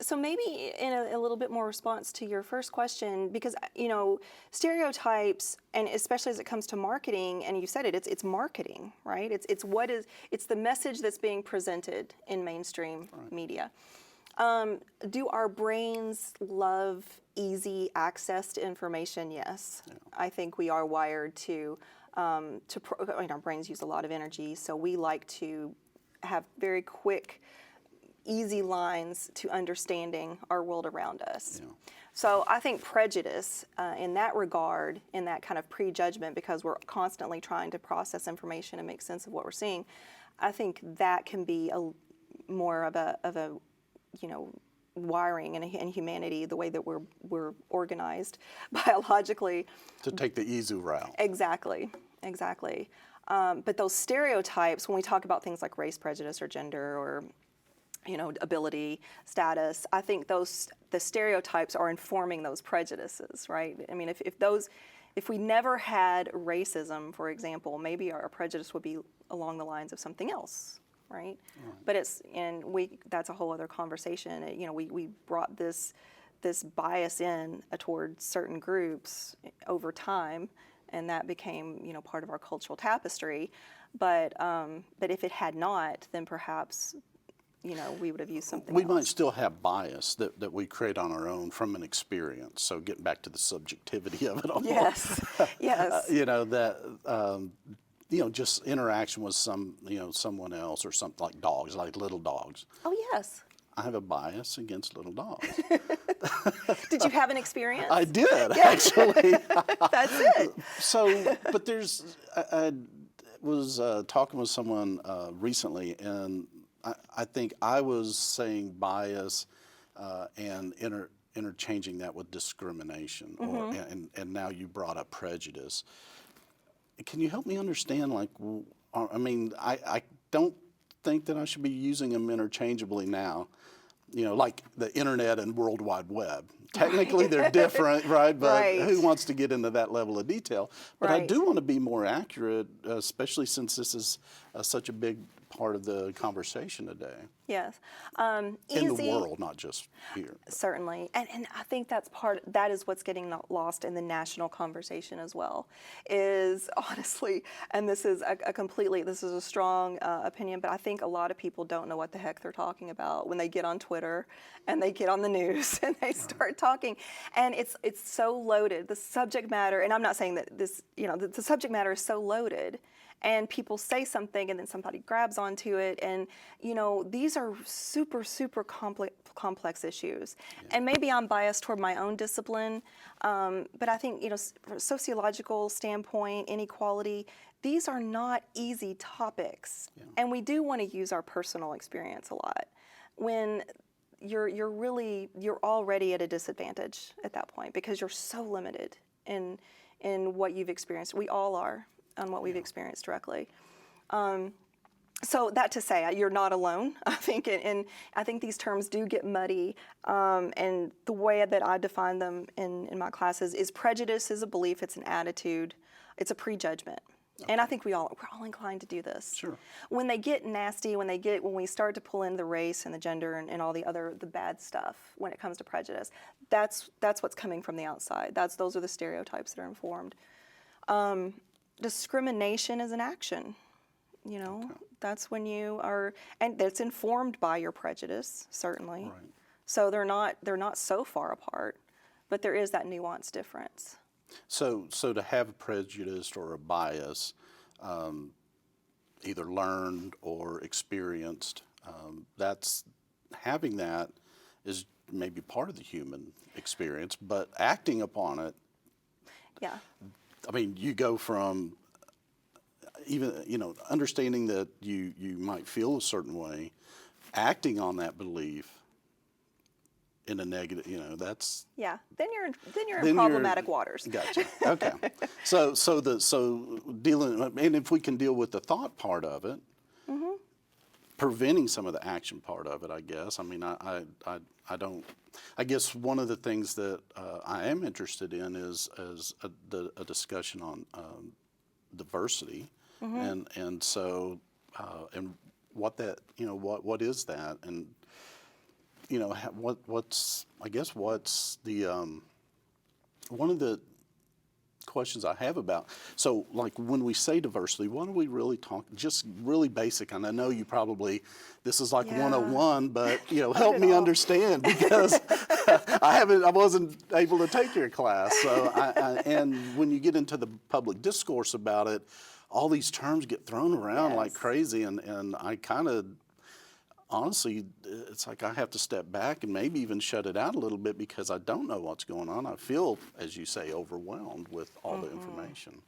So maybe in a little bit more response to your first question, because stereotypes, and especially as it comes to marketing, and you said it's marketing, right? It's the message that's being presented in mainstream media. Do our brains love easy access to information? Yes. Yeah. I think we are wired to our brains use a lot of energy, so we like to have very quick, easy lines to understanding our world around us. Yeah. So I think prejudice in that regard, in that kind of prejudgment, because we're constantly trying to process information and make sense of what we're seeing, I think that can be more of a wiring in humanity, the way that we're organized biologically. To take the easy route. Exactly. But those stereotypes, when we talk about things like race prejudice or gender or ability, status, I think the stereotypes are informing those prejudices, right? I mean, if we never had racism, for example, maybe our prejudice would be along the lines of something else, right? But that's a whole other conversation. We brought this bias in toward certain groups over time, and that became part of our cultural tapestry. But if it had not, then perhaps we would have used something else. Might still have bias that we create on our own from an experience. So getting back to the subjectivity of it all. Yes. Just interaction with someone else or something like dogs, like little dogs. Oh, yes. I have a bias against little dogs. Did you have an experience? I did, actually. That's it. So, but I was talking with someone recently, and I think I was saying bias and interchanging that with discrimination, and now you brought up prejudice. Can you help me understand? I don't think that I should be using them interchangeably now. Like the internet and World Wide Web. Technically, they're different, right? But who wants to get into that level of detail? But I do want to be more accurate, especially since this is such a big part of the conversation today. Yes. In the world, not just here. Certainly. And I think that is what's getting lost in the national conversation as well, is honestly, and this is a strong opinion, but I think a lot of people don't know what the heck they're talking about when they get on Twitter and they get on the news and they start talking. And it's so loaded, the subject matter, and I'm not saying that the subject matter is so loaded, and people say something and then somebody grabs onto it, and these are super, super complex issues. Yeah. And maybe I'm biased toward my own discipline, but I think from a sociological standpoint, inequality, these are not easy topics. Yeah. And we do want to use our personal experience a lot when you're already at a disadvantage at that point, because you're so limited in what you've experienced. We all are, on what we've experienced directly. So that to say, you're not alone, I think, and I think these terms do get muddy, and the way that I define them in my classes is prejudice is a belief, it's an attitude, it's a prejudgment. Okay. And I think we're all inclined to do this. Sure. When they get nasty, when we start to pull in the race and the gender and all the bad stuff when it comes to prejudice, that's what's coming from the outside. Those are the stereotypes that are informed. Discrimination is an action, okay. That's when you are, and that's informed by your prejudice, certainly. Right. So they're not so far apart, but there is that nuanced difference. So to have a prejudice or a bias, either learned or experienced, having that is maybe part of the human experience, but acting upon it. Yeah. I mean, you go from even, understanding that you might feel a certain way, acting on that belief in a negative, that's. Yeah, then you're in problematic waters. Gotcha. Okay. So dealing, and if we can deal with the thought part of it, preventing some of the action part of it, I guess. I mean, I don't. I guess one of the things that I am interested in is a discussion on diversity, and so and what that what is that, and you know, what's I guess what's the one of the questions I have about, so like when we say diversity, what are we really talking, just really basic, and I know you probably, this is like Yeah. 101, but you know, Not help at me all. understand, because I wasn't able to take your class, so and when you get into the public discourse about it, all these terms get thrown around like Yes. crazy, and I kind of, honestly, it's like I have to step back and maybe even shut it out a little bit because I don't know what's going on. I feel, as you say, overwhelmed with all the information.